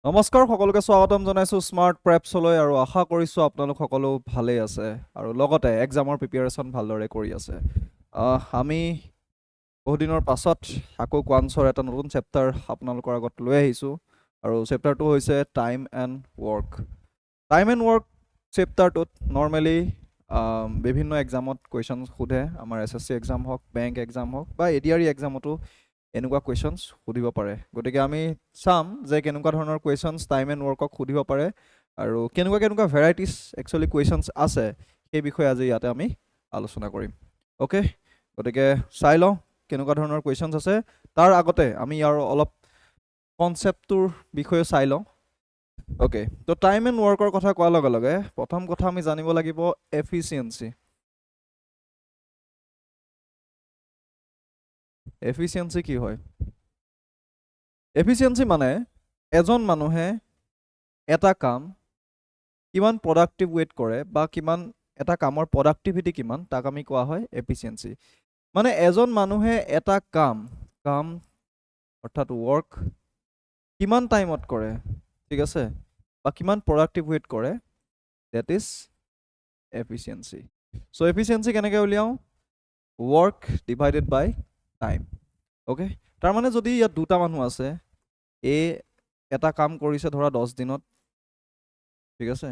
নমস্কাৰ সকলোকে স্বাগতম জনাইছো স্মাৰ্ট প্ৰেপছলৈ আৰু আশা কৰিছো আপোনালোক সকলো ভালেই আছে আৰু লগতে এক্সামৰ প্ৰিপাৰেচন ভালদৰে কৰি আছে। আমি বহুদিনৰ পাছত আকৌ কোৱান্সৰ এটা নতুন চেপ্টাৰ আপোনালোকৰ আগত লৈ আহিছোঁ আৰু চেপ্টাৰটো হৈছে time and work. Time and work চেপ্টাৰটোত নৰ্মেলি বিভিন্ন এক্সামত কুৱেশ্যন সোধে, আমাৰ SSC এক্সাম হওক, বেংক এক্সাম হওক বা ADRE এক্সামতো এনেকুৱা কুৱেশ্যনছ সুধিব পাৰে। গতিকে আমি চাম যে কেনেকুৱা ধৰণৰ কুৱেশ্যনছ টাইম এণ্ড ৱৰ্কক সুধিব পাৰে আৰু কেনেকুৱা ভেৰাইটিছ একচুৱেলি কুৱেশ্যনছ আছে সেই বিষয়ে আজি ইয়াতে আমি আলোচনা কৰিম। অ'কে, গতিকে চাই লওঁ কেনেকুৱা ধৰণৰ কুৱেশ্যনছ আছে। তাৰ আগতে আমি ইয়াৰ অলপ কনচেপ্টটোৰ বিষয়ে চাই লওঁ। অ'কে, তো টাইম এণ্ড ৱৰ্কৰ কথা কোৱাৰ লগে লগে প্ৰথম কথা আমি জানিব লাগিব এফিচিয়েঞ্চি। এফিচিয়েঞ্চি কি হয়? এফিচিয়েঞ্চি মানে এজন মানুহে এটা কাম কিমান প্ৰডাক্টিভ ৱেট কৰে বা কিমান এটা কামৰ প্ৰডাক্টিভিটি কিমান, তাক আমি কোৱা হয় এফিচিয়েঞ্চি। মানে এজন মানুহে এটা কাম অৰ্থাৎ ৱৰ্ক কিমান টাইমত কৰে, ঠিক আছে, বা কিমান প্ৰডাক্টিভ ৱেট কৰে, that is efficiency. So' efficiency কেনেকৈ উলিয়াওঁ? Work divided by time. Okay, তাৰমানে যদি ইয়াত দুটা মানুহ আছে, এ এটা কাম কৰিছে ধৰা 10 দিনত, ঠিক আছে,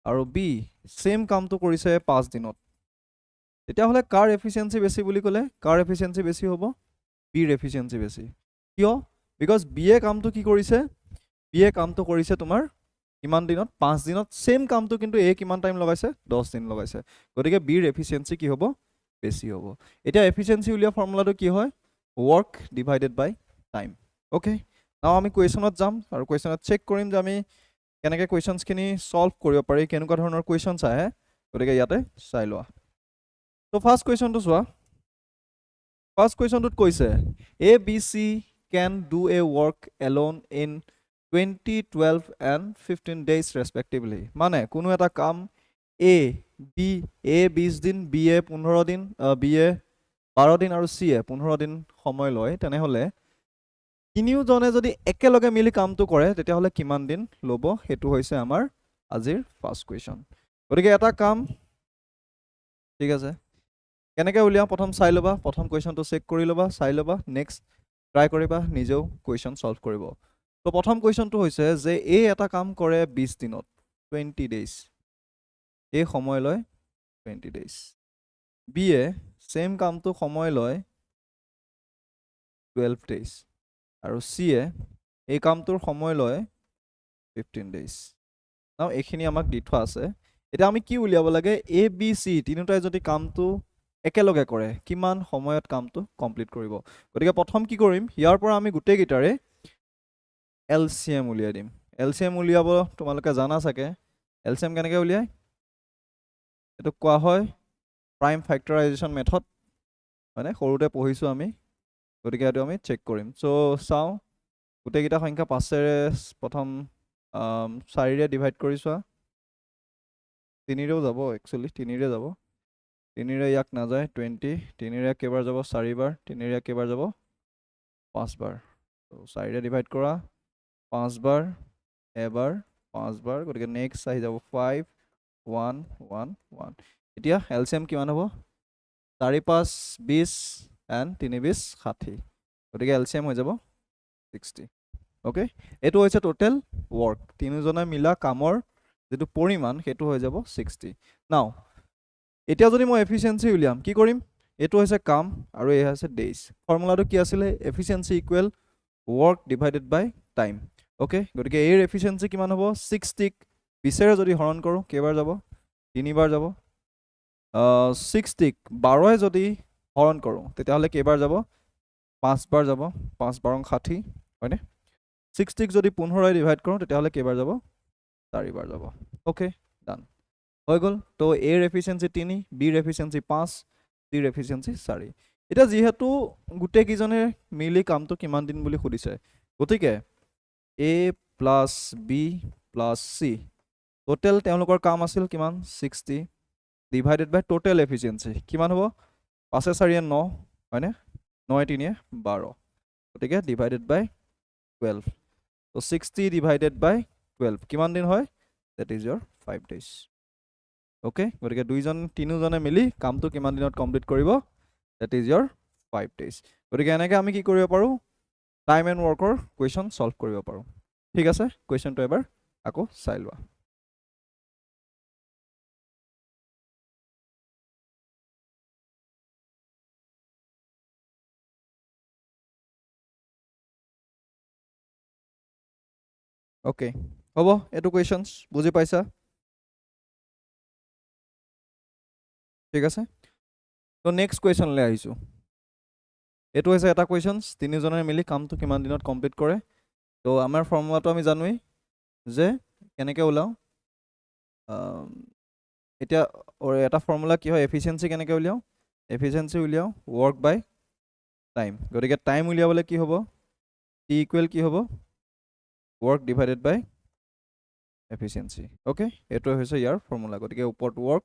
আৰু বি সেম কামটো কৰিছে 5 দিনত, তেতিয়াহ'লে কাৰ এফিচিয়েঞ্চি বেছি বুলি ক'লে কাৰ এফিচিয়েঞ্চি বেছি হ'ব? বিৰ এফিচিয়েঞ্চি বেছি। কিয়? বিকজ বিয়ে কামটো কি কৰিছে? বিয়ে কামটো কৰিছে তোমাৰ কিমান দিনত? 5 দিনত। সেম কামটো কিন্তু এ কিমান টাইম লগাইছে? 10 দিন লগাইছে। গতিকে বিৰ এফিচিয়েঞ্চি কি হ'ব? বেছি হ'ব। এতিয়া এফিচিয়েঞ্চি উলিওৱা ফৰ্মুলাটো কি হয়? Work divided by time. Okay, নাও আমি কুৱেশ্যনত যাম আৰু কুৱেশ্যনত চেক কৰিম যে আমি কেনেকৈ কুৱেশ্যনছখিনি ছল্ভ কৰিব পাৰি, কেনেকুৱা ধৰণৰ কুৱেশ্যনছ আহে। গতিকে ইয়াতে চাই লোৱা। তো ফাৰ্ষ্ট কুৱেশ্যনটো চোৱা। ফাৰ্ষ্ট কুৱেশ্যনটোত কৈছে ABC can do a work alone in 20, 12 and 15 days respectively. মানে কোনো এটা কাম A 20 দিন, B 15 দিন, B 12 দিন আৰু C 15 দিন সময় লয়, তেনেহ'লে তিনিওজনে যদি একেলগে মিলি কামটো কৰে তেতিয়াহ'লে কিমান দিন ল'ব? সেইটো হৈছে আমাৰ আজিৰ ফাৰ্ষ্ট কুৱেশ্যন। গতিকে এটা কাম, ঠিক আছে, কেনেকৈ উলিয়াওঁ প্ৰথম চাই ল'বা, প্ৰথম কুৱেশ্যনটো চেক কৰি ল'বা, চাই ল'বা, নেক্সট ট্ৰাই কৰিবা নিজেও কুৱেশ্যন ছল্ভ কৰিব। তো প্ৰথম কুৱেশ্যনটো হৈছে যে এই এটা কাম কৰে 20 দিনত, 20 ডেইজ, এই সময় লয় 20 ডেইজ। বিয়ে সেম কামটো সময় লয় 12 ডেইজ আৰু চিয়ে এই কামটোৰ সময় লয় 15 ডেইজ। নাও এইখিনি আমাক দি থোৱা আছে। এতিয়া আমি কি উলিয়াব লাগে? ABC তিনিওটাই যদি কামটো একেলগে কৰে কিমান সময়ত কামটো কমপ্লিট কৰিব। গতিকে প্ৰথম কি কৰিম, ইয়াৰ পৰা আমি গোটেইকেইটাৰে LCM উলিয়াই দিম। LCM উলিয়াব তোমালোকে জানা চাগে। LCM কেনেকৈ উলিয়ায়? এইটো কোৱা হয় প্ৰাইম ফেক্টৰাইজেশ্যন মেথড, হয়নে? সৰুতে পঢ়িছোঁ আমি, গতিকে এইটো আমি চেক কৰিম। চ' চাওঁ, গোটেইকেইটা সংখ্যা 5ৰে প্ৰথম 4ৰে ডিভাইড কৰি চোৱা। 3ৰেও যাব, একচুৱেলি 3ৰে যাব, 3ৰে ইয়াক নাযায় 20, 3ৰে কেইবাৰ যাব? 4 বাৰ, 3ৰে কেইবাৰ যাব? 5 বাৰ। তো 4ৰে ডিভাইড কৰা, 5 বাৰ, এবাৰ, 5 বাৰ, গতিকে নেক্সট আহি যাব 5, 1, 1, 1। এতিয়া LCM কিমান হ'ব? 4, 5, 20 এণ্ড 3, 20, 60। গতিকে LCM হৈ যাব 60। অ'কে, এইটো হৈছে টোটেল ৱৰ্ক, তিনিজনে মিলা কামৰ যিটো পৰিমাণ সেইটো হৈ যাব 60। নাও এতিয়া যদি মই এফিচিয়েঞ্চি উলিয়াম, কি কৰিম? এইটো হৈছে কাম আৰু এই হৈছে ডেইজ। ফৰ্মুলাটো কি আছিলে? Efficiency equal work divided by time. Okay, গতিকে এইৰ এফিচিয়েঞ্চি কিমান হ'ব? 60ক 20ৰে যদি হৰণ কৰোঁ কেইবাৰ যাব? 3 বাৰ যাব। 60ক 12ৰে যদি হৰণ কৰোঁ তেতিয়াহ'লে কেইবাৰ যাব? 5 বাৰ যাব। 5 বাৰং 60, হয়নে? 60ক যদি 15ৰে ডিভাইড কৰোঁ তেতিয়াহ'লে কেইবাৰ যাব? 4 বাৰ যাব। অ'কে, ডান হৈ গ'ল। তো এৰ এফিচিয়েঞ্চি 3, বিৰ এফিচিয়েঞ্চি 5, চিৰ এফিচিয়েঞ্চি 4। এতিয়া যিহেতু গোটেইকেইজনে মিলি কামটো কিমান দিন বুলি সুধিছে, গতিকে A plus B plus C, total তেওঁলোকৰ কাম আছিল কিমান? 60 ডিভাইডেড বাই টোটেল এফিচিয়েঞ্চি কিমান হ'ব? 5 4 9, হয়নে? 9 3 12, গতিকে ডিভাইডেড বাই 12। তো তো 60 ডিভাইডেড বাই 12 কিমান দিন হয়? দ্যাট ইজ ইয়ৰ 5 ডেজ। অ'কে, গতিকে তিনিজনে মিলি কামটো কিমান দিনত কমপ্লিট কৰিব? দ্যাট ইজ ইয়ৰ 5 ডেজ। গতিকে এনেকৈ আমি কি কৰিব পাৰোঁ? টাইম এণ্ড ৱৰ্কৰ কুৱেশ্যন ছল্ভ কৰিব পাৰোঁ। ঠিক আছে, কুৱেশ্যনটো এবাৰ আকৌ চাই লোৱা। অ'কে, হ'ব, এইটো কুৱেশ্যনছ বুজি পাইছা? ঠিক আছে, তো নেক্সট কুৱেশ্যনলৈ আহিছোঁ। এইটো হৈছে এটা কুৱেশ্যনছ, তিনিজনে মিলি কামটো কিমান দিনত কমপ্লিট কৰে। তো আমাৰ ফৰ্মুলাটো আমি জানোৱেই যে কেনেকৈ ওলাওঁ। এতিয়া এটা ফৰ্মুলা কি হয়, এফিচিয়েঞ্চি কেনেকৈ উলিয়াওঁ? এফিচিয়েঞ্চি উলিয়াওঁ ৱৰ্ক বাই টাইম। গতিকে টাইম উলিয়াবলৈ কি হ'ব? টি ইকুৱেল কি হ'ব? Work divided by efficiency. Okay, এইটোৱে হৈছে ইয়াৰ ফৰ্মুলা। গতিকে ওপৰত work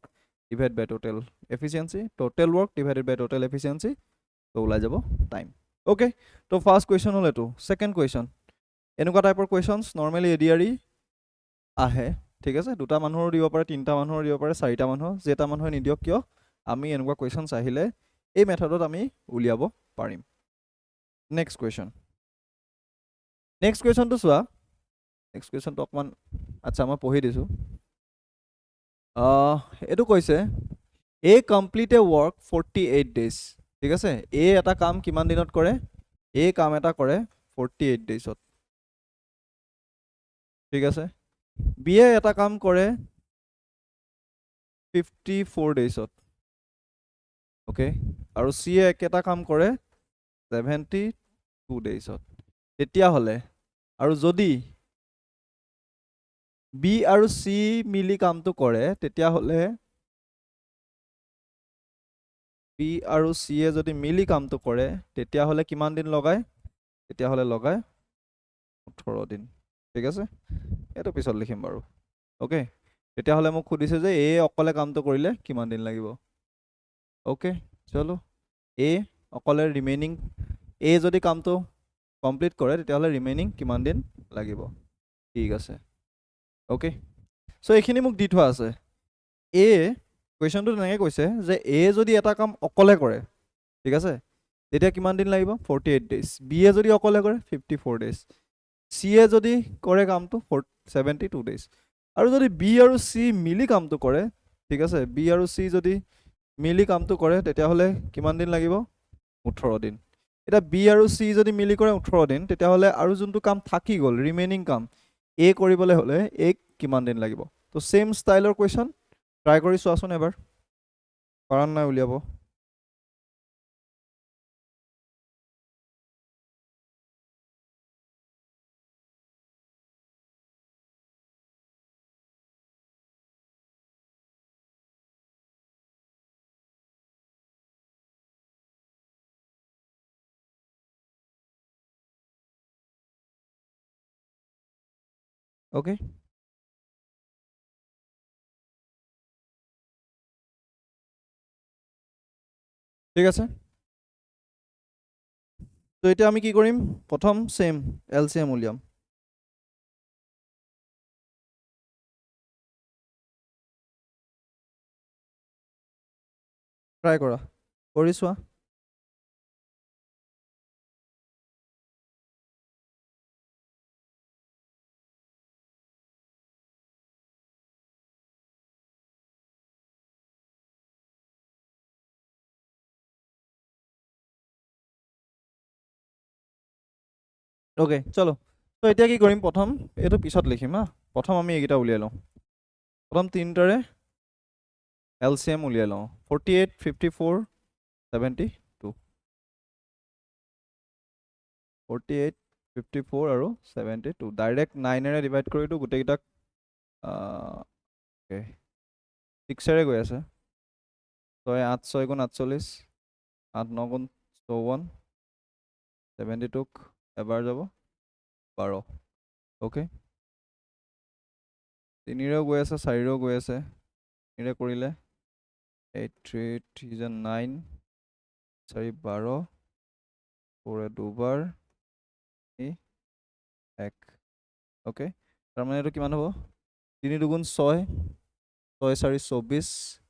divide by total efficiency, total work divided by total efficiency, তো ওলাই যাব টাইম। অ'কে, তো ফাৰ্ষ্ট কুৱেশ্যন হ'ল এইটো। ছেকেণ্ড কুৱেশ্যন, এনেকুৱা টাইপৰ কুৱেশ্যনছ নৰ্মেলি এডিআৰই আহে। ঠিক আছে, দুটা মানুহৰো দিব পাৰে, তিনিটা মানুহৰো দিব পাৰে, চাৰিটা মানুহৰ, যেইটা মানুহে নিদিয়ক কিয়, আমি এনেকুৱা কুৱেশ্যনছ আহিলে এই মেথডত আমি উলিয়াব পাৰিম। নেক্সট কুৱেশ্যন, নেক্সট কুৱেশ্যনটো চোৱা। নেক্সট কুৱেশ্যনটো অকণমান, আচ্ছা মই পঢ়ি দিছোঁ। এইটো কৈছে এ কমপ্লিট এ ৱৰ্ক 48 ডেজ। ঠিক আছে, এ এটা কাম কিমান দিনত কৰে? এ কাম এটা কৰে 48 ডেজত। ঠিক আছে, বি এ এটা কাম কৰে 54 ডেজত। অ'কে, আৰু চি এ একেটা কাম কৰে 72 ডেজত। তেতিয়াহ'লে আৰু যদি বি আৰু চি মিলি কামটো কৰে, তেতিয়াহ'লে বি আৰু চি এ যদি মিলি কামটো কৰে, তেতিয়াহ'লে কিমান দিন লগায়? তেতিয়াহ'লে লগায় 18 দিন। ঠিক আছে, এইটো পিছত লিখিম বাৰু। অ'কে, তেতিয়াহ'লে মোক সুধিছে যে এ অকলে কামটো কৰিলে কিমান দিন লাগিব। অ'কে, চলো, এ অকলে ৰিমেইনিং, এ যদি কামটো কমপ্লিট কৰে তেতিয়াহ'লে ৰিমেইনিং কিমান দিন লাগিব। ঠিক আছে, অ'কে, চ' এইখিনি মোক দি থোৱা আছে। এ কুৱেশ্যনটো তেনেকৈ কৈছে যে এ যদি এটা কাম অকলে কৰে, ঠিক আছে, তেতিয়া কিমান দিন লাগিব? 48 ডেজ। বি এ যদি অকলে কৰে 54 ডেজ। চি এ যদি কৰে কামটো 72 ডেজ। আৰু যদি বি আৰু চি মিলি কামটো কৰে, ঠিক আছে, বি আৰু চি যদি মিলি কামটো কৰে তেতিয়াহ'লে কিমান দিন লাগিব? 18 দিন। এতিয়া বি আৰু চি যদি মিলি কৰে 18 দিন, তেতিয়াহ'লে আৰু যোনটো কাম থাকি গ'ল, ৰিমেইনিং কাম, এ কৰিবলৈ হ'লে এ কিমান দিন লাগিব? তো ছেইম ষ্টাইলৰ কুৱেশ্যন, ট্ৰাই কৰি চোৱাচোন এবাৰ, পাৰা নাই উলিয়াব। অ'কে, ঠিক আছে, তো এতিয়া আমি কি কৰিম? প্ৰথম ছেইম LCM উলিয়াম। ট্ৰাই কৰা, কৰি চোৱা। অ'কে, চলো, তো এতিয়া কি কৰিম? প্ৰথম এইটো পিছত লিখিম হা, প্ৰথম আমি এইকেইটা উলিয়াই লওঁ। প্ৰথম তিনিটাৰে LCM উলিয়াই লওঁ। 48, 54, 72। 48, 54 আৰু 72। ডাইৰেক্ট 9এৰে ডিভাইড কৰিতো গোটেইকেইটাক, অ'কে, 6এৰে গৈ আছে। 8, 6 গুণ 48, 8, 9 গুণ 54, 72ক এবাৰ যাব 12। অ'কে, 3ৰেও গৈ আছে, 4ৰেও গৈ আছে, 3ৰে কৰিলে 8, 3, 3 যে 9, 4 12, 4 দুবাৰ, 1। ওকে তাৰমানে এইটো কিমান হ'ব 3 দুগুণ 6 6 4 24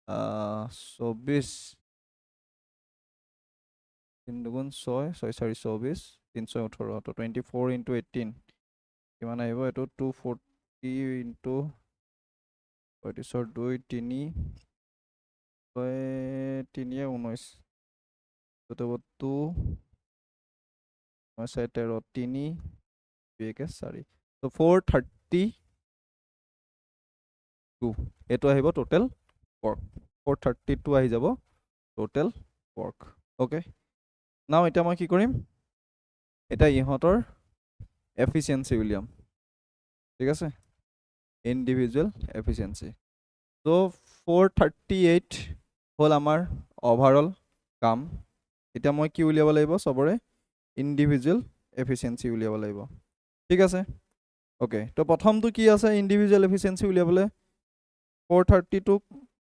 24 3 দুগুণ 6 6 4 24 3 6 18 তো 24 ইনটু 18 কিমান আহিব এইটো 240 ইনটু 2 3 3 19 তো 2 9 4 13 3 2 4 তো 432 এইটো আহিব টোটেল ৱৰ্ক 432 আহি যাব টোটেল ৱৰ্ক ওকে নাও এতিয়া মই কি কৰিম এটা ইহঁতৰ এফিচিয়েন্সি উলিয়াম ঠিক আছে ইন্ডিভিজুৱেল এফিচিয়েন্সি তো 438 হ'ল আমাৰ ওভাৰঅল কাম এতিয়া মই কি উলিয়াব লাগিব সবৰে ইন্ডিভিজুৱেল এফিচিয়েন্সি উলিয়াব লাগিব ঠিক আছে ওকে তো প্ৰথমটো কি আছে ইন্ডিভিজুৱেল এফিচিয়েন্সি উলিয়াবলে 432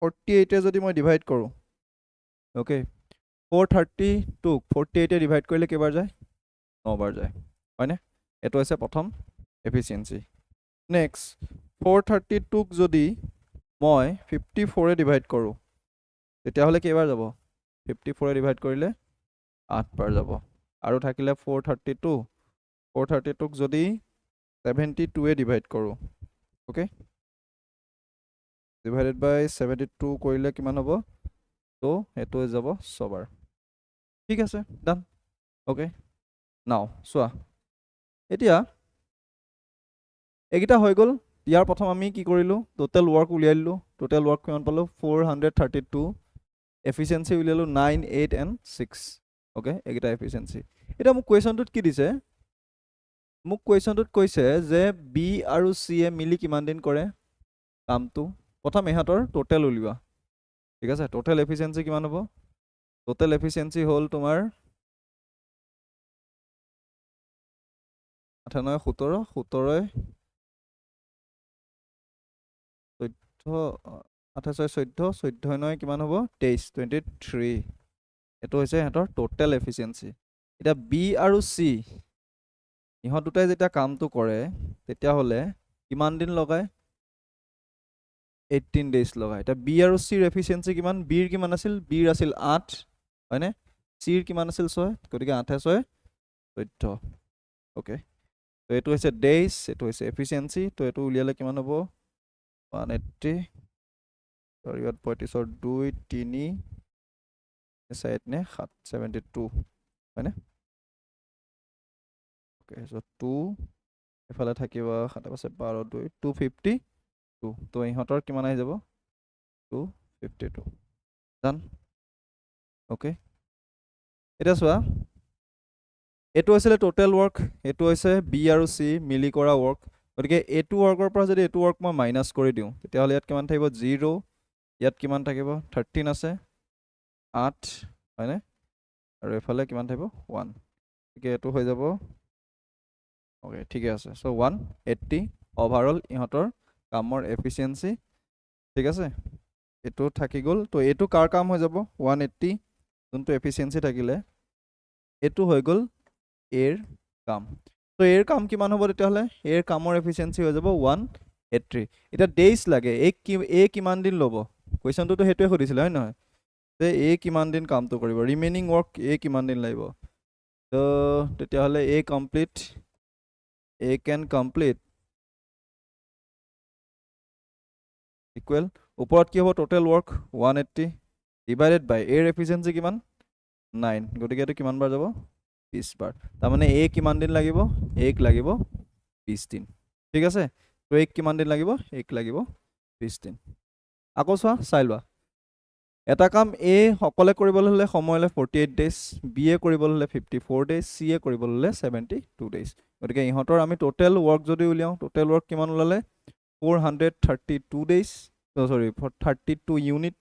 48 যদি মই ডিভাইড কৰোঁ ওকে 432 48 ডিভাইড কৰিলে কেইবাৰ যায় 9 বাৰ যায় হয়নে এইটো হৈছে প্ৰথম এফিচিয়েন্সি নেক্সট 432 যদি মই 54 ডিভাইড কৰোঁ তেতিয়াহ'লে কেইবাৰ যাব 54 ডিভাইড কৰিলে 8 বাৰ যাব আৰু থাকিলে 432 যদি 72 ডিভাইড কৰোঁ ওকে ডিভাইডেড বাই 72 কৰিলে কিমান হ'ব তো এইটো হৈ যাব 6 বাৰ ঠিক আছে ডান ওকে নাও চোৱা এতিয়া এইকেইটা হৈ গ'ল ইয়াৰ প্ৰথম আমি কি কৰিলোঁ টোটেল ৱৰ্ক উলিয়াই দিলোঁ টোটেল ৱৰ্ক কিমান পালোঁ 432 এফিচিয়েন্সি উলিয়ালোঁ 9 8 and 6 ওকে এইকেইটা এফিচিয়েন্সি এতিয়া মোক কুৱেশ্যনটোত কি দিছে মোক কুৱেশ্যনটোত কৈছে যে বি আৰু চি এ মিলি কিমান দিন কৰে কামটো প্ৰথম ইহঁতৰ টোটেল উলিওৱা ঠিক আছে টোটেল এফিচিয়েন্সি কিমান হ'ব টোটেল এফিচিয়েন্সি হ'ল তোমাৰ 98 17 17 28 14 14 9 কিমান হ'ব 23 23 এইটো হৈছে ইহঁতৰ টোটেল এফিচিয়েন্সি এতিয়া বি আৰু চি ইহঁত দুটাই যেতিয়া কামটো কৰে তেতিয়াহ'লে কিমান দিন লগায় 18 ডেজ লগায় এতিয়া বি আৰু চিৰ এফিচিয়েন্সি কিমান বিৰ কিমান আছিল বিৰ আছিল 8 হয়নে চিৰ কিমান আছিল 6 গতিকে 8 6 14 ওকে তো এইটো হৈছে ডেজ এইটো হৈছে এফিচিয়েন্সি তো এইটো উলিয়ালে কিমান হ'ব 180 সৰি 35 2 3 4 নে 7 72 হয়নে ওকে সো 2 এফালে থাকিব 7 আছে 12 2 252 তো ইহঁতৰ কিমান আহি যাব 252 ডান ওকে এতিয়া চোৱা এইটো হৈছিলে টোটেল ৱৰ্ক এইটো হৈছে বি আৰু চি মিলি কৰা ৱৰ্ক গতিকে এইটো ৱৰ্কৰ পৰা যদি এইটো ৱৰ্ক মই মাইনাছ কৰি দিওঁ তেতিয়াহ'লে ইয়াত কিমান থাকিব 0 ইয়াত কিমান থাকিব 13 আছে 8 হয়নে আৰু এফালে কিমান থাকিব 1 গতিকে এইটো হৈ যাব ওকে ঠিকে আছে সো 180 ওভাৰঅল ইহঁতৰ কামৰ এফিচিয়েন্সি ঠিক আছে এইটো থাকি গ'ল তো এইটো কাৰ কাম হৈ যাব 180 যোনটো এফিচিয়েন্সি থাকিলে এইটো হৈ গ'ল এৰ কাম তো এৰ কাম কিমান হ'ব তেতিয়াহ'লে এৰ কামৰ এফিচিয়েন্সি হৈ যাব 180 এতিয়া ডেইজ লাগে এ কিমান দিন ল'ব কুৱেশ্যনটোতো সেইটোৱে সুধিছিলে হয় নহয় যে এ কিমান দিন কামটো কৰিব ৰিমেইনিং ৱৰ্ক এ কিমান দিন লাগিব তো তেতিয়াহ'লে এ কমপ্লিট এ কেন কমপ্লিট ইকুৱেল ওপৰত কি হ'ব টোটেল ৱৰ্ক 180 ডিভাইডেড বাই এৰ এফিচিয়েন্সি কিমান 9 গতিকে এইটো কিমান বাৰ যাব 20 বাৰ তাৰমানে এ কিমান দিন লাগিব এক লাগিব 20 দিন ঠিক আছে তো এক কিমান দিন লাগিব এক লাগিব 20 দিন আকৌ চোৱা চাই লোৱা এটা কাম এ সকলে কৰিবলৈ হ'লে সময় হ'লে 48 ডেজ বি এ কৰিবলৈ হ'লে 54 ডেজ চি এ কৰিবলৈ হ'লে 72 ডেজ গতিকে ইহঁতৰ আমি টোটেল ৱৰ্ক যদি উলিয়াওঁ টোটেল ৱৰ্ক কিমান ওলালে 432 ডেজ সৰি 32 ইউনিট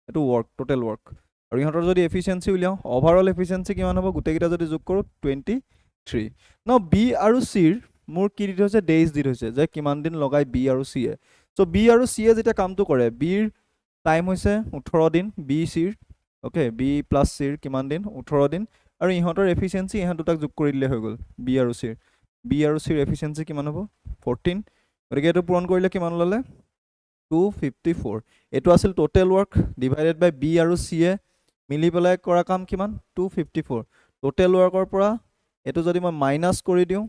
এইটো ৱৰ্ক টোটেল ৱৰ্ক আৰু ইহঁতৰ যদি এফিচিয়েন্সি উলিয়াওঁ ওভাৰঅল এফিচিয়েন্সি কিমান হ'ব গোটেইকেইটা যদি যোগ কৰোঁ 23 ন বি আৰু চিৰ মোৰ কি দি থৈছে ডেজ দি থৈছে যে কিমান দিন লগাই বি আৰু চি এ চ' বি আৰু চি এ যেতিয়া কামটো কৰে বিৰ টাইম হৈছে 18 দিন বি চিৰ ওকে বি প্লাছ চিৰ কিমান দিন 18 দিন আৰু ইহঁতৰ এফিচিয়েন্সি ইহঁত দুটাক যোগ কৰি দিলে হৈ গ'ল বি আৰু চিৰ বি আৰু চিৰ এফিচিয়েঞ্চি কিমান হ'ব 14 গতিকে এইটো পূৰণ কৰিলে কিমান ওলালে 254 এইটো আছিল টোটেল ৱৰ্ক ডিভাইডেড বাই বি আৰু চি এ মিলি পেলাই কৰা কাম কিমান 254 টোটেল ৱৰ্কৰ পৰা এইটো যদি মই মাইনাছ কৰি দিওঁ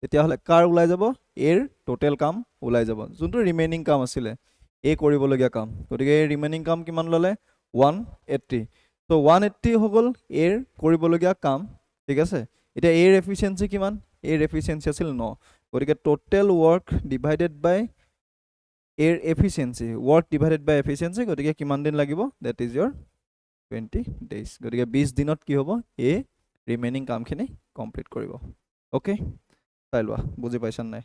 তেতিয়াহ'লে কাৰ ওলাই যাব এৰ টোটেল কাম ওলাই যাব যোনটো ৰিমেইনিং কাম আছিলে এ কৰিবলগীয়া কাম গতিকে এই ৰিমেইনিং কাম কিমান ওলালে 180 তো 180 হৈ গ'ল এৰ কৰিবলগীয়া কাম ঠিক আছে এতিয়া এৰ এফিচিয়েঞ্চি কিমান এৰ এফিচিয়েঞ্চি আছিল 9 গতিকে টোটেল ৱৰ্ক ডিভাইডেড বাই এৰ efficiency work divided by efficiency গতিকে কিমান দিন লাগিব দ্যাট ইজ ইয়ৰ 20 ডেইজ গতিকে 20 দিনত কি হ'ব এ ৰিমেইনিং কামখিনি কমপ্লিট কৰিব অ'কে চাই লোৱা বুজি পাইছা নাই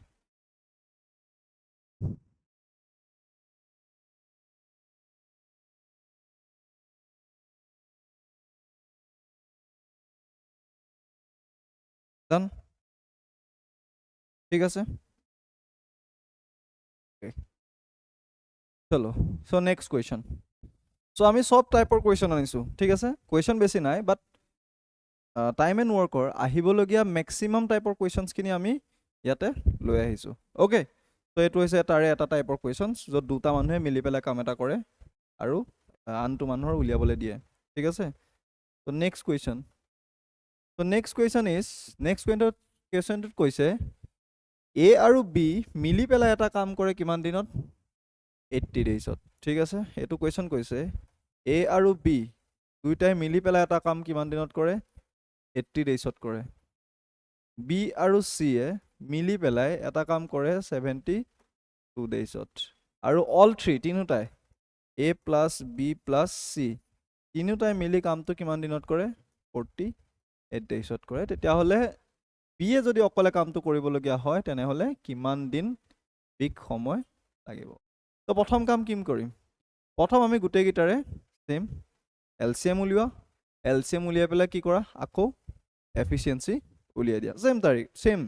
ডান ঠিক আছে চলো চ' নেক্সট কুৱেশ্যন চ' আমি চব টাইপৰ কুৱেশ্যন আনিছোঁ ঠিক আছে কুৱেশ্যন বেছি নাই বাট টাইম এণ্ড ৱৰ্কৰ আহিবলগীয়া মেক্সিমাম টাইপৰ কুৱেশ্যনছখিনি আমি ইয়াতে লৈ আহিছোঁ অ'কে চ' এইটো হৈছে তাৰে এটা টাইপৰ কুৱেশ্যনছ য'ত দুটা মানুহে মিলি পেলাই কাম এটা কৰে আৰু আনটো মানুহৰ উলিয়াবলৈ দিয়ে ঠিক আছে so' next question so' next question is next কুৱেশ্যনটোত কৈছে এ আৰু বি মিলি পেলাই এটা কাম কৰে কিমান দিনত 80 ডেইজত ঠিক আছে এইটো কুৱেশ্যন কৈছে এ আৰু বি দুইটাই মিলি পেলাই এটা কাম কিমান দিনত কৰে 80 ডেইজত কৰে বি আৰু চিয়ে মিলি পেলাই এটা কাম কৰে 72 ডেইজত আৰু all three তিনিওটাই A plus B plus C তিনিওটাই মিলি কামটো কিমান দিনত কৰে 48 ডেইজত কৰে তেতিয়াহ'লে বিয়ে যদি অকলে কামটো কৰিবলগীয়া হয় তেনেহ'লে কিমান দিন বিগ সময় লাগিব তো প্ৰথম কাম কি কৰিম প্ৰথম আমি গোটেইকেইটাৰে চেম এলচিএম উলিওৱা এলচিএম উলিয়াই পেলাই কি কৰা আকৌ এফিচিয়েঞ্চি উলিয়াই দিয়া চেম তাৰিখ চেম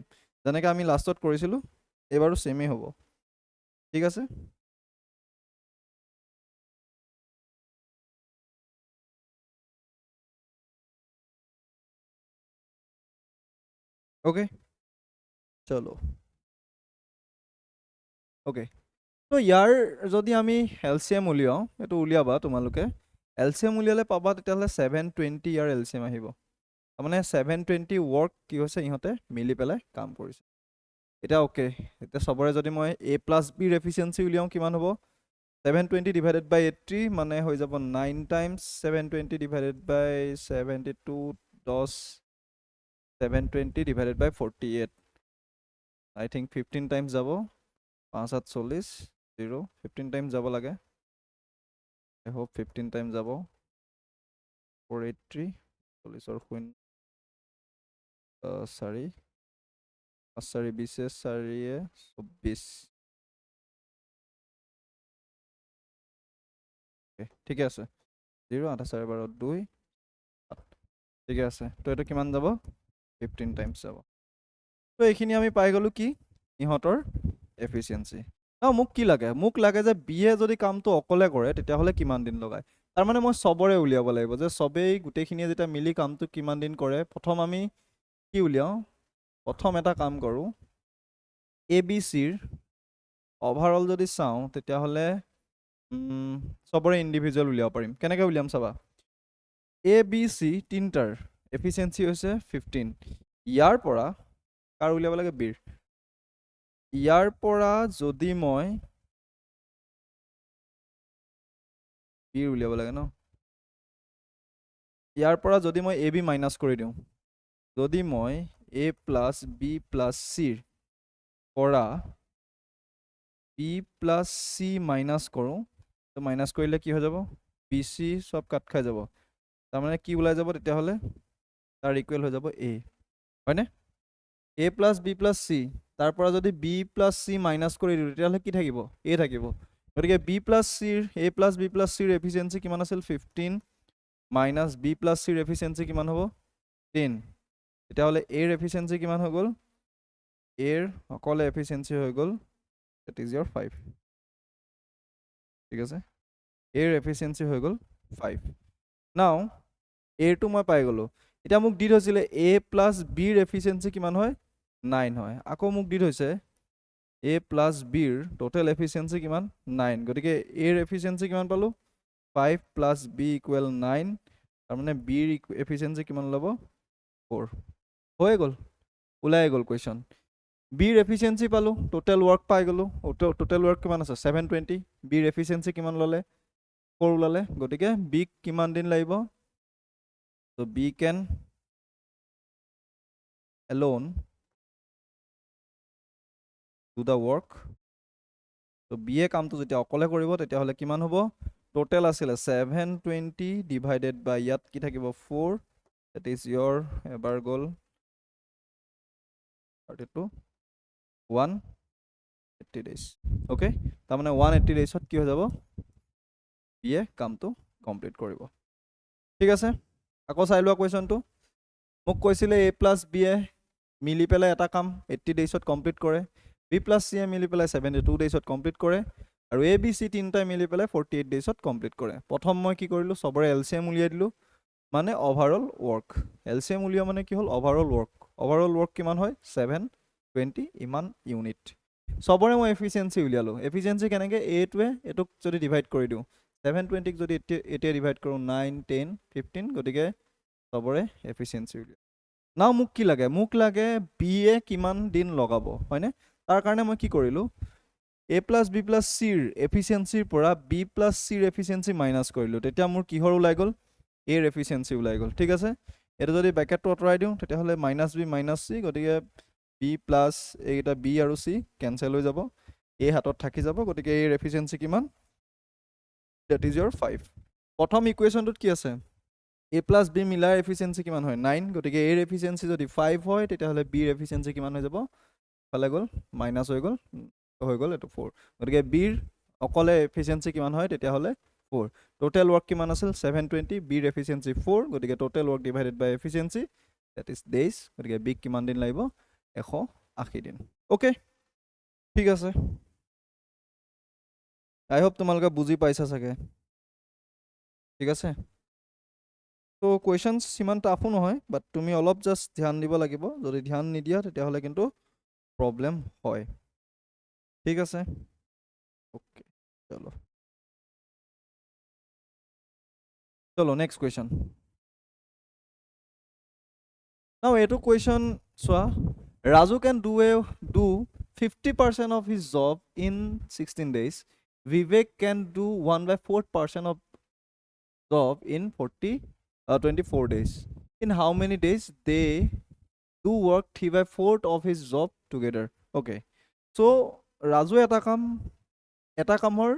যেনেকৈ আমি লাষ্টত কৰিছিলোঁ এইবাৰো চেমেই হ'ব ঠিক আছে অ'কে চলো অ'কে তো ইয়াৰ যদি আমি এলচিএম উলিয়াওঁ এইটো উলিয়াবা তোমালোকে এলচিএম উলিয়ালে পাবা তেতিয়াহ'লে 720 ইয়াৰ এলচিএম আহিব তাৰমানে 720 ৱৰ্ক কি হৈছে ইহঁতে মিলি পেলাই কাম কৰিছে এতিয়া অ'কে এতিয়া চবৰে যদি মই এ প্লাছ বিৰ এফিচিয়েঞ্চি উলিয়াওঁ কিমান হ'ব 720 ডিভাইডেড বাই 80 মানে হৈ যাব 9 টাইমছ 720 ডিভাইডেড বাই 72 10 720 ডিভাইডেড বাই 48 আই থিংক 15 টাইমছ যাব 5 7 40 0 15 টাইমছ যাব লাগে আই হোপ 15 টাইমছ যাব 483 40 শূন্য 4 4 20 4 24 ঠিকে আছে 0 8 4 12 2 ঠিকে আছে তো এইটো কিমান যাব 15 টাইমছ যাব তো এইখিনি আমি পাই গ'লোঁ কি ইহঁতৰ এফিচিয়েঞ্চি মোক কি লাগে মোক লাগে যে বিয়ে যদি কামটো অকলে কৰে তেতিয়াহ'লে কিমান দিন লগায় তাৰমানে মই চবৰে উলিয়াব লাগিব যে চবেই গোটেইখিনিয়ে যেতিয়া মিলি কামটো কিমান দিন কৰে প্ৰথম আমি কি উলিয়াওঁ প্ৰথম এটা কাম কৰোঁ এ বি চিৰ অভাৰঅল যদি চাওঁ তেতিয়াহ'লে চবৰে ইণ্ডিভিজুৱেল উলিয়াব পাৰিম কেনেকৈ উলিয়াম চাবা এ বি চি তিনিটাৰ এফিচিয়েঞ্চি হৈছে 15 ইয়াৰ পৰা কাৰ উলিয়াব লাগে বিৰ ইয়াৰ পৰা যদি মই বিৰ উলিয়াব লাগে ন ইয়াৰ পৰা যদি মই এ বি মাইনাছ কৰি দিওঁ যদি মই এ প্লাছ বি প্লাছ চিৰ পৰা বি প্লাছ চি মাইনাছ কৰোঁ তো মাইনাছ কৰিলে কি হৈ যাব বি চি চব কাট খাই যাব তাৰমানে কি ওলাই যাব তেতিয়াহ'লে তাৰ ইকুৱেল হৈ যাব এ হয়নে A plus B plus C তাৰ পৰা যদি বি প্লাছ চি মাইনাছ কৰি দিওঁ তেতিয়াহ'লে কি থাকিব এ থাকিব গতিকে বি প্লাছ চিৰ এ প্লাছ বি প্লাছ চিৰ এফিচিয়েঞ্চি কিমান আছিল 15 মাইনাছ বি প্লাছ চিৰ এফিচিয়েঞ্চি কিমান হ'ব 10 তেতিয়াহ'লে এৰ এফিচিয়েঞ্চি কিমান হৈ গ'ল এৰ অকলে এফিচিয়েঞ্চি হৈ গ'ল that is your 5 ঠিক আছে এৰ এফিচিয়েঞ্চি হৈ গ'ল 5 নাও এৰটো মই পাই গ'লোঁ এতিয়া মোক দি থৈছিলে এ প্লাছ বিৰ এফিচিয়েঞ্চি কিমান হয় 9 হয় আকৌ মোক দি থৈছে a প্লাছ বিৰ টোটেল এফিচিয়েঞ্চি কিমান 9 গতিকে এৰ এফিচিয়েঞ্চি কিমান পালোঁ 5 প্লাছ বি ইকুৱেল 9 তাৰমানে বিৰ এফিচিয়েঞ্চি কিমান ল'ব 4 হৈ গ'ল ওলাই গ'ল কুৱেশ্যন বিৰ এফিচিয়েঞ্চি পালোঁ টোটেল ৱৰ্ক পাই গ'লোঁ টোটেল ৱৰ্ক কিমান আছে 720 বিৰ এফিচিয়েঞ্চি কিমান ল'লে 4 ওলালে গতিকে বিক কিমান দিন লাগিব ত' B can alone do the work তো বিয়ে কামটো যেতিয়া অকলে কৰিব তেতিয়াহ'লে কিমান হ'ব টোটেল আছিলে 720 ডিভাইডেড বাই ইয়াত কি থাকিব 4 that is your এবাৰ গ'ল 32 180 days okay তাৰমানে 180 daysত কি হৈ যাব বিয়ে কামটো কমপ্লিট কৰিব ঠিক আছে আকৌ চাই লোৱা কুৱেশ্যনটো মোক কৈছিলে a প্লাছ বিয়ে মিলি পেলাই এটা কাম 80 daysত কমপ্লিট কৰে বি প্লাছ চিয়ে মিলি পেলাই 72 daysত কমপ্লিট কৰে আৰু এ বি চি তিনিটাই মিলি পেলাই 48 daysত কমপ্লিট কৰে প্ৰথম মই কি কৰিলোঁ চবৰে এলচিএম উলিয়াই দিলোঁ মানে অভাৰঅল ৱৰ্ক এলচিএম উলিওৱা মানে কি হ'ল অভাৰঅল ৱৰ্ক কিমান হয় 720 ইমান ইউনিট চবৰে মই এফিচিয়েঞ্চি উলিয়ালোঁ এফিচিয়েঞ্চি কেনেকৈ এটোৱে এইটোক যদি ডিভাইড কৰি দিওঁ 720ক যদি এতিয়া ডিভাইড কৰোঁ 9 10 15 গতিকে চবৰে এফিচিয়েঞ্চি উলিয়াওঁ নাও মোক কি লাগে মোক লাগে বিয়ে কিমান দিন লগাব হয়নে তাৰ কাৰণে মই কি কৰিলোঁ এ প্লাছ বি প্লাছ চিৰ এফিচিয়েঞ্চিৰ পৰা বি প্লাছ চিৰ এফিচিয়েঞ্চি মাইনাছ কৰিলোঁ তেতিয়া মোৰ কিহৰ ওলাই গ'ল এৰ এফিচিয়েঞ্চি ওলাই গ'ল ঠিক আছে এইটো যদি ব্ৰেকেটটো আঁতৰাই দিওঁ তেতিয়াহ'লে মাইনাছ বি মাইনাছ চি গতিকে বি প্লাছ এইকেইটা বি আৰু চি কেঞ্চেল হৈ যাব এ হাতত থাকি যাব গতিকে এৰ এফিচিয়েঞ্চি কিমান ডেট ইজ ইয়ৰ 5 প্ৰথম ইকুৱেশ্যনটোত কি আছে A plus B Miller efficiency কিমান হয় 9 গতিকে এৰ এফিচিয়েঞ্চি যদি 5 হয় তেতিয়াহ'লে বিৰ এফিচিয়েঞ্চি কিমান হৈ যাব ফালে গ'ল মাইনাছ হৈ গ'ল এইটো 4 গতিকে বিৰ অকলে এফিচিয়েঞ্চি কিমান হয় তেতিয়াহ'লে 4 টোটেল ৱৰ্ক কিমান আছিল 720 বিৰ এফিচিয়েঞ্চি 4 গতিকে total work divided by efficiency that is days গতিকে বিক কিমান দিন লাগিব 180 দিন অ'কে ঠিক আছে আই হোপ তোমালোকে বুজি পাইছা চাগে ঠিক আছে তো কুৱেশ্যনছ সিমান টাফো নহয় বাট তুমি অলপ জাষ্ট ধ্যান দিব লাগিব যদি ধ্যান নিদিয়া তেতিয়াহ'লে কিন্তু প্ৰব্লেম হয় ঠিক আছে ওকে চলো নেক্সট কুৱেশ্যন নাও এইটো কুৱেশ্যন চোৱা ৰাজু কেন do 50% of his job in 16 days Vivek can do 1/4% of job in 24 days in how many days they do work 3/4 of his job together okay so Raju এটা কামৰ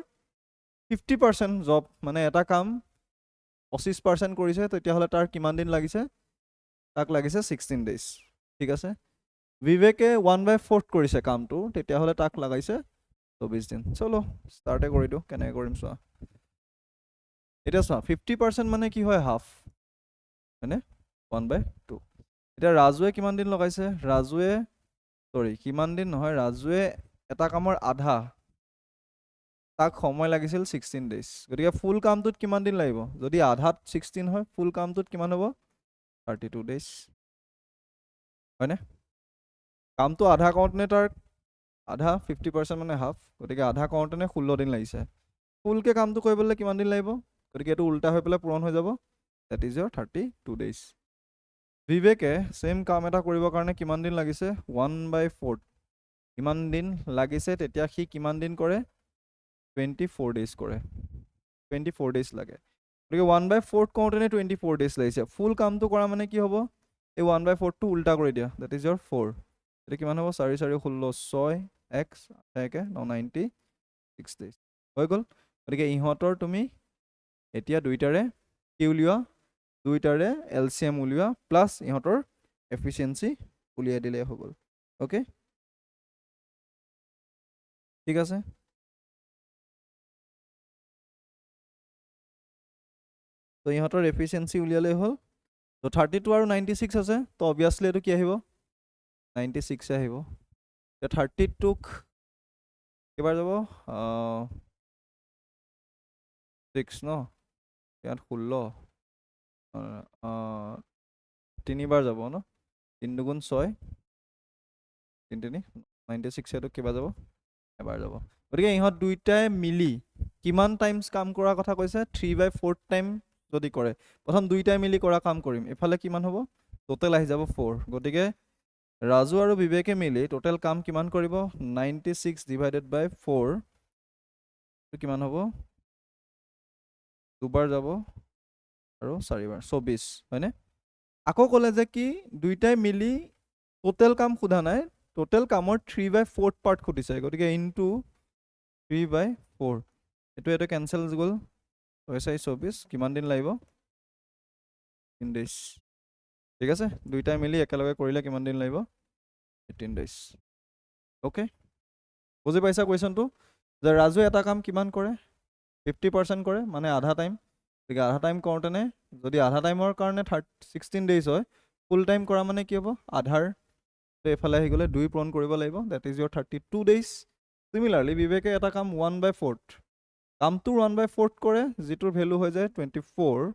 50% job মানে এটা কাম 25% কৰিছে তেতিয়াহ'লে তাৰ কিমান দিন লাগিছে তাক লাগিছে 16 days ঠিক আছে বিবেকে 1/4 কৰিছে কামটো তেতিয়াহ'লে তাক লাগাইছে 24 দিন চলো ষ্টাৰ্টে কৰি দিওঁ কেনেকৈ কৰিম চোৱা এতিয়া চোৱা 50% মানে কি হয় হাফ হয়নে 1/2 এতিয়া ৰাজুৱে কিমান দিন লগাইছে কিমান দিন নহয় ৰাজুৱে এটা কামৰ আধা তাক সময় লাগিছিল 16 days গতিকে ফুল কামটোত কিমান দিন লাগিব যদি আধাত 16 হয় ফুল কামটোত কিমান হ'ব 32 days হয়নে কামটো আধা কৰোঁতে তাৰ আধা 50% মানে হাফ গতিকে আধা কৰোঁতে 16 দিন লাগিছে ফুলকৈ কামটো কৰিবলৈ কিমান দিন লাগিব গতিকে এইটো উল্টা হৈ পেলাই পূৰণ হৈ যাব ডেট ইজ ইয়ৰ 32 days বিবেকে ছেম কাম এটা কৰিবৰ কাৰণে কিমান দিন লাগিছে 1/4 কিমান দিন লাগিছে তেতিয়া সি কিমান দিন কৰে 24 days কৰে 24 days লাগে গতিকে 1/4 কৰোঁতে 24 days লাগিছে ফুল কামটো কৰা মানে কি হ'ব এই 1/4টো উল্টা কৰি দিয়া ডেট ইজ ইয়ৰ 4 এইটো কিমান হ'ব 4 4 16 6 x 96 days হৈ গ'ল গতিকে ইহঁতৰ তুমি এতিয়া দুইটাৰে কি উলিওৱা দুইটাৰে এলচিএম উলিওৱা প্লাছ ইহঁতৰ এফিচিয়েঞ্চি উলিয়াই দিলে হৈ গ'ল অ'কে ঠিক আছে তো ইহঁতৰ এফিচিয়েঞ্চি উলিয়ালেই হ'ল তো 32 আৰু 96 আছে তো অবভিয়াছলি এইটো কি আহিব 96 আহিব এতিয়া 32ক কেইবাৰ যাব 6 ন ইয়াত 16 তিনিবাৰ যাব ন 3 2 6 তিনি 96 এটো কিবা যাব এবাৰ যাব গতিকে ইহঁত দুইটাই মিলি কিমান টাইমছ কাম কৰা কথা কৈছে 3/4 টাইম যদি কৰে প্ৰথম দুইটাই মিলি কৰা কাম কৰিম এফালে কিমান হ'ব টোটেল আহি যাব 4 গতিকে ৰাজু আৰু বিবেকে মিলি টোটেল কাম কিমান কৰিব 96 ডিভাইডেড বাই 4 কিমান হ'ব দুবাৰ যাব আৰু 4বাৰ 24 হয়নে আকৌ ক'লে যে কি দুইটাই মিলি টোটেল কাম সোধা নাই টোটেল কামৰ 3/4 পাৰ্ট খুদিছে গতিকে ইনটু 3/4 এটা কেনসেল গ'ল 24 কিমান দিন লাগিব 3 days ঠিক আছে দুইটাই মিলি একেলগে কৰিলে কিমান দিন লাগিব 18 days ওকে বুজি পাইছা কোৱেশ্চনটো যে ৰাজু এটা কাম কিমান কৰে 50% কৰে মানে আধা টাইম গতিকে আধা টাইম কৰোঁতেনে যদি আধা টাইমৰ কাৰণে 16 days হয় ফুল টাইম কৰা মানে কি হ'ব আধাৰ তো এফালে আহি গ'লে 2 পূৰণ কৰিব লাগিব দ্যাট ইজ ইয়ৰ 32 days সিমিলাৰলি বিবেকে এটা কাম 1/4 কামটো 1/4 কৰে যিটোৰ ভ্যালু হৈ যায় 24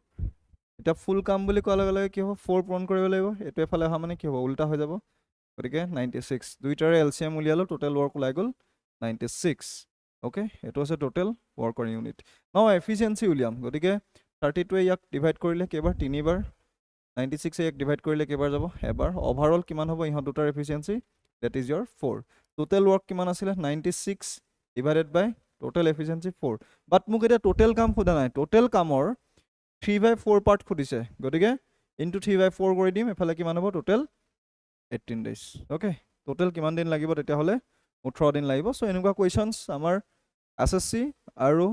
এটা ফুল কাম বুলি কোৱাৰ লগে লগে কি হ'ব 4 পূৰণ কৰিব লাগিব এটো এফালে অহা মানে কি হ'ব উল্টা হৈ যাব গতিকে 96 দুইটাৰে এলসিএম উলিয়ালো টোটেল ওয়াৰ্ক ওলাই গ'ল 96 ওকে এটো আছে টোটেল ওয়াৰ্কৰ ইউনিট নাও এফিচিয়েন্সি উলিয়াম গতিকে 32 ইয়াক ডিভাইড কৰিলে কেবাৰ তিনিবাৰ 96 ইয়াক ডিভাইড কৰিলে কেবাৰ যাব এবাৰ ওভাৰঅল কিমান হ'ব ইহঁত দুটাৰ এফিচিয়েন্সি দ্যাট ইজ ইয়ৰ 4 টোটেল ওয়ার্ক কিমান আছিল 96 divided by total efficiency 4 but মোক এটা টোটেল কাম খোদা নাই টোটেল কামৰ 3/4 পাৰ্ট খুদিছে গতিকে ইনটু 3/4 কৰি দিম এফালে কিমান হ'ব টোটেল 18 days ওকে টোটেল কিমান দিন লাগিব তেতিয়া হলে 18 দিন লাগিব সো এনেকুৱা কোৱেশ্চনস আমাৰ এসএসসি আৰু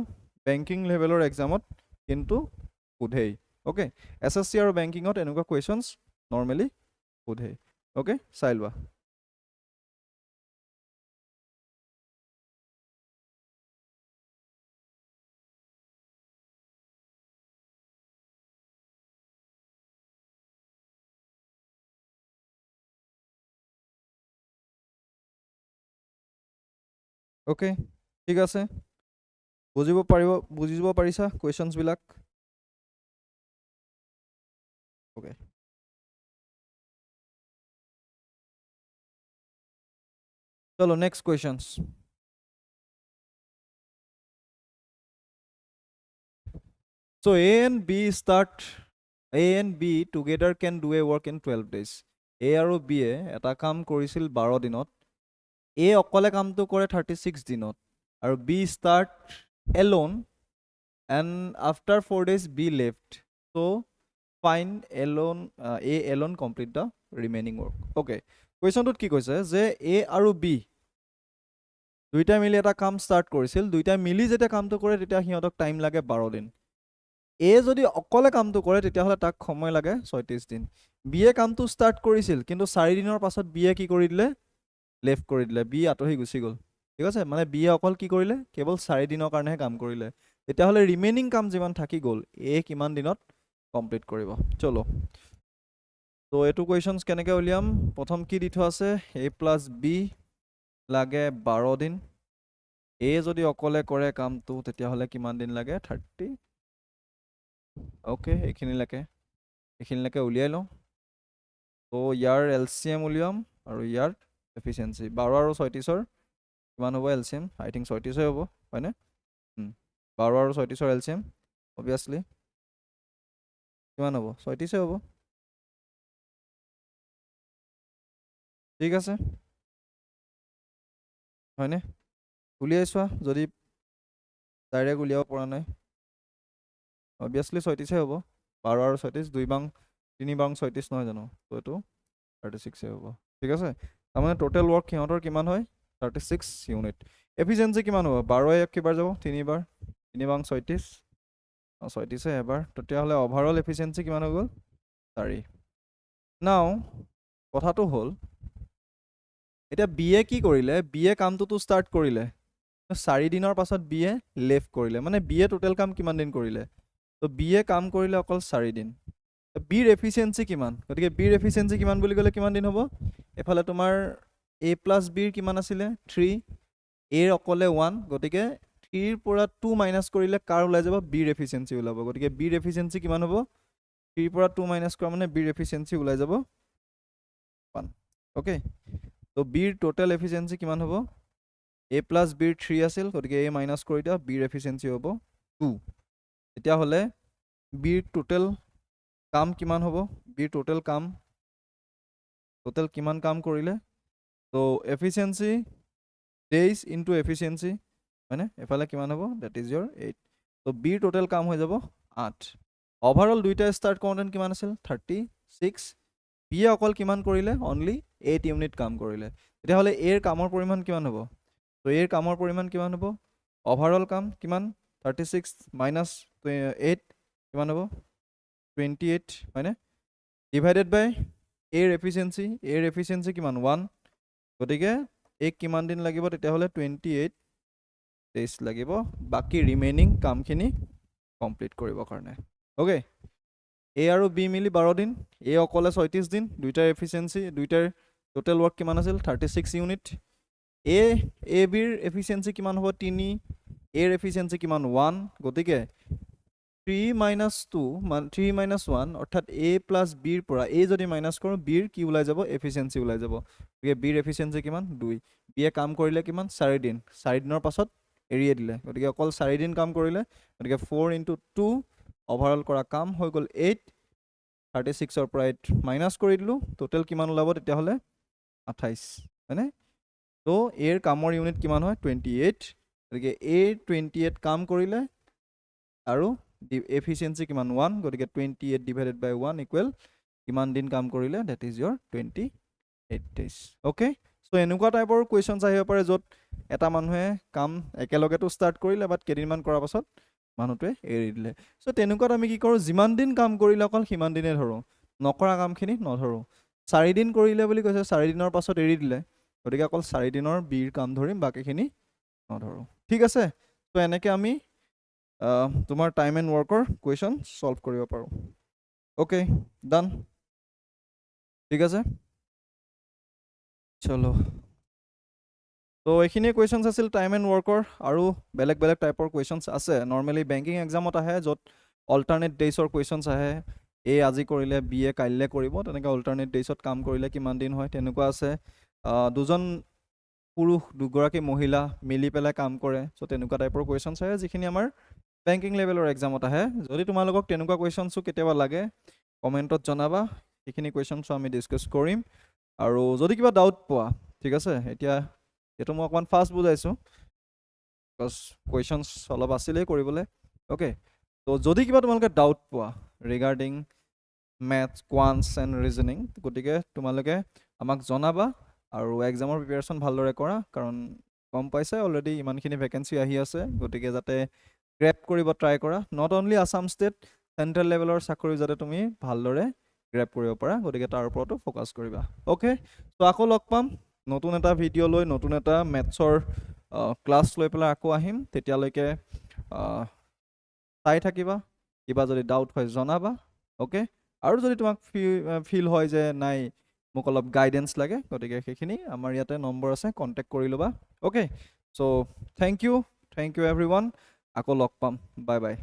বেংকিং লেভেলৰ এক্সামত কিন্তু সোধেই ওকে এসএসসি আৰু বেংকিংত এনেকুৱা কোৱেশ্চনস নৰমালি সোধেই ওকে চাই লোৱা ওকে ঠিক আছে বুজিব পাৰিছা কোৱেশ্চনস বিলাক ওকে চলো next questions so A and B together can do a work in 12 days A আৰু B এটা কাম কৰিছিল 12 দিনত A অকলে কামটো কৰে 36 দিনত আৰু B start alone and after 4 days B left so find A alone complete the remaining work okay কোৱেশ্চনটোত কি কৈছে যে A আৰু B দুইটা মিলি এটা কাম ষ্টাৰ্ট কৰিছিল দুইটা মিলি যেতিয়া কামটো কৰে তেতিয়া হিহঁতক টাইম লাগে 12 দিন A যদি অকলে কামটো কৰে তেতিয়া হলে তাক সময় লাগে 36 দিন B এ কামটো ষ্টাৰ্ট কৰিছিল কিন্তু 4 দিনৰ পাছত B এ কি কৰি দিলে লেফট কৰি দিলে B আতহি গুচি গ'ল ঠিক আছে মানে B এ অকল কি কৰিলে কেৱল 4 দিনৰ কাৰণেহে কাম কৰিলে তেতিয়া হলে ৰিমেইনিং কাম যিমান থাকি গ'ল A কিমান দিনত কমপ্লিট কৰিব চলো তো এটো কোৱেশ্চনস কেনেকৈ উলিয়াম প্ৰথম কি দি থোৱা আছে A + B লাগে 12 দিন A যদি অকলে কৰে কামটো তেতিয়া হলে কিমান দিন লাগে 30 ওকে এইখিনিলৈকে উলিয়াই লওঁ তো ইয়াৰ এলসিএম উলিয়াম আৰু ইয়াৰ এফিচিয়েন্সি 12 আৰু 36ৰ কিমান হ'ব এলসিএম আই থিংক 36 হ'ব হয়নে 12 আৰু 36ৰ এলসিএম অবভিয়াসলি কিমান হ'ব 36 হ'ব ঠিক আছে হয়নে উলিয়াই চোৱা যদি ডাইৰেক্ট উলিয়াব পৰা নাই অবভিয়াসলি 36 হ'ব 12 আৰু 36 2 বাং 3 বাং 36 নহয় জানো তো এটো 36 হ'ব ঠিক আছে তাৰমানে টোটেল ওয়াৰ্ক কিহঁতৰ কিমান হয় 36 ইউনিট এফিচিয়েন্সি কিমান হ'ব 12 এক কিবাৰ যাব 3 বাৰ 3 বাং 36 36 এবাৰ তেতিয়া হলে ওভাৰঅল এফিচিয়েন্সি কিমান হৈ গ'ল 4 নাও কথাটো হ'ল এটা B এ কি কৰিলে B এ কামটো ষ্টাৰ্ট কৰিলে 4 দিনৰ পাছত B এ লেফট কৰিলে মানে B এ টোটেল কাম কিমান দিন কৰিলে তো B এ কাম কৰিলে অকল 4 দিন B ৰ এফিচিয়েন্সি কিমান গতিকে B ৰ এফিচিয়েন্সি কিমান বুলি ক'লে কিমান দিন হ'ব এফালে তোমাৰ A + B ৰ কিমান আছিলে 3 A ৰ অকলে 1 গতিকে 3 ৰ পৰা 2 মাইনাস কৰিলে কাৰ ওলাই যাব B ৰ এফিচিয়েন্সি ওলাব গতিকে B ৰ এফিচিয়েন্সি কিমান হ'ব 3 ৰ পৰা 2 মাইনাস কৰা মানে B ৰ এফিচিয়েন্সি ওলাই যাব 1 ওকে তো বিৰ টোটেল এফিচিয়েঞ্চি কিমান হ'ব a প্লাছ বিৰ 3 আছিল গতিকে a মাইনাছ কৰি দিয়া বিৰ এফিচিয়েঞ্চি হ'ব 2 তেতিয়াহ'লে বিৰ টোটেল কাম কিমান হ'ব বিৰ টোটেল কিমান কাম কৰিলে তো এফিচিয়েঞ্চি ডেইজ ইনটু এফিচিয়েঞ্চি হয়নে এফালে কিমান হ'ব ডেট ইজ ইয়ৰ 8 তো বিৰ টোটেল কাম হৈ যাব 8 অভাৰঅল দুইটা ষ্টাৰ্ট কৰোঁতে কিমান আছিল 36 বিয়ে অকল কিমান কৰিলে অনলি 8 ইউনিট কাম কৰিলে তেতিয়াহ'লে এৰ কামৰ পৰিমাণ কিমান হ'ব তো এৰ কামৰ পৰিমাণ কিমান হ'ব অভাৰঅল কাম কিমান 36 মাইনাছ 8 কিমান হ'ব 28 হয়নে ডিভাইডেড বাই এৰ এফিচিয়েঞ্চি কিমান 1 গতিকে এক কিমান দিন লাগিব তেতিয়াহ'লে 28 ডেইজ লাগিব বাকি ৰিমেইনিং কামখিনি কমপ্লিট কৰিবৰ কাৰণে অ'কে এ আৰু বি মিলি 12 দিন এ অকলে 36 দিন দুইটাৰ এফিচিয়েঞ্চি দুইটাৰ টোটেল ৱৰ্ক কিমান আছিল 36 ইউনিট এ বিৰ এফিচিয়েঞ্চি কিমান হ'ব 3 এৰ এফিচিয়েঞ্চি কিমান 1 গতিকে 3 minus 2 3 minus 1 অৰ্থাৎ a প্লাছ বিৰ পৰা a যদি মাইনাছ কৰোঁ বিৰ কি ওলাই যাব এফিচিয়েঞ্চি ওলাই যাব গতিকে বিৰ এফিচিয়েঞ্চি কিমান 2 বিয়ে কাম কৰিলে কিমান 4 দিন 4 দিনৰ পাছত এৰিয়ে দিলে গতিকে অকল 4 দিন কাম কৰিলে গতিকে 4 into 2 অভাৰঅল কৰা কাম হৈ গ'ল 8 36ৰ পৰা 8 মাইনাছ কৰি দিলোঁ টোটেল কিমান ওলাব তেতিয়াহ'লে 28 হয়নে তো এৰ কামৰ ইউনিট কিমান হয় 28 গতিকে এ 28 কাম কৰিলে আৰু এফিচিয়েঞ্চি কিমান 1 গতিকে 28 ডিভাইডেড বাই 1 ইকুৱেল কিমান দিন কাম কৰিলে ডেট ইজ ইয়ৰ 28 ডেইজ অ'কে চ' এনেকুৱা টাইপৰ কুৱেশ্যনছ আহিব পাৰে য'ত এটা মানুহে কাম একেলগেতো ষ্টাৰ্ট কৰিলে বাট কেইদিনমান কৰাৰ পাছত মানুহটোৱে এৰি দিলে চ' তেনেকুৱাত আমি কি কৰোঁ যিমান দিন কাম কৰিলে অকল সিমান দিনে ধৰোঁ নকৰা কামখিনি নধৰোঁ 4 দিন কৰিলে বুলি কৈছে 4 দিনৰ পাছত এৰি দিলে গতিকে অকল 4 দিনৰ বিৰ কাম ধৰিম বাকীখিনি নধৰোঁ ঠিক আছে ত' এনেকৈ আমি তোমাৰ টাইম এণ্ড ৱৰ্কৰ কুৱেশ্যন সলভ কৰিব পাৰোঁ অ'কে ডান ঠিক আছে চলো তো এইখিনিয়ে কুৱেশ্যনছ আছিল টাইম এণ্ড ৱৰ্কৰ আৰু বেলেগ বেলেগ টাইপৰ কুৱেশ্যনছ আছে নৰ্মেলি বেংকিং এক্সামত আহে য'ত অল্টাৰনেট ডেইজৰ কুৱেশ্যনছ আহে এ আজি কৰিলে বি এ কাইলৈ কৰিব তেনেকৈ অল্টাৰনেট ডেইজত কাম কৰিলে কিমান দিন হয় তেনেকুৱা আছে দুজন পুৰুষ দুগৰাকী মহিলা মিলি পেলাই কাম কৰে চ' তেনেকুৱা টাইপৰ কুৱেশ্যনছ আহে যিখিনি আমাৰ বেংকিং লেভেলৰ এক্সামত আহে যদি তোমালোকক তেনেকুৱা কুৱেশ্যনছো কেতিয়াবা লাগে কমেণ্টত জনাবা সেইখিনি কুৱেশ্যনছো আমি ডিছকাছ কৰিম আৰু যদি কিবা ডাউট পোৱা ঠিক আছে এতিয়া এইটো মই অকণমান ফাষ্ট বুজাইছোঁ বিকজ কুৱেশ্যনছ অলপ আছিলেই কৰিবলৈ অ'কে তো যদি কিবা তোমালোকে ডাউট পোৱা ৰিগাৰ্ডিং মেথছ কোৱান্টছ এণ্ড ৰিজনিং গতিকে তোমালোকে আমাক জনাবা আৰু এক্সামৰ প্ৰিপেৰেশ্যন ভালদৰে কৰা কাৰণ গম পাইছে অলৰেডি ইমানখিনি ভেকেঞ্চি আহি আছে গতিকে যাতে গ্ৰেপ কৰিব ট্ৰাই কৰা not only Assam state central লেভেলৰ চাকৰি যাতে তুমি ভালদৰে গ্ৰেপ কৰিব পাৰা গতিকে তাৰ ওপৰতো ফ'কাছ কৰিবা অ'কে ত' আকৌ লগ পাম নতুন এটা ভিডিঅ' লৈ নতুন এটা মেথছৰ ক্লাছ লৈ পেলাই আকৌ আহিম তেতিয়ালৈকে চাই থাকিবা কিবা যদি ডাউট হয় জনাবা অ'কে আৰু যদি তোমাক ফিল হয় যে নাই মোক অলপ গাইডেঞ্চ লাগে গতিকে সেইখিনি আমাৰ ইয়াতে নম্বৰ আছে কণ্টেক্ট কৰি ল'বা okay so' thank you everyone আকৌ লগ পাম বাই বাই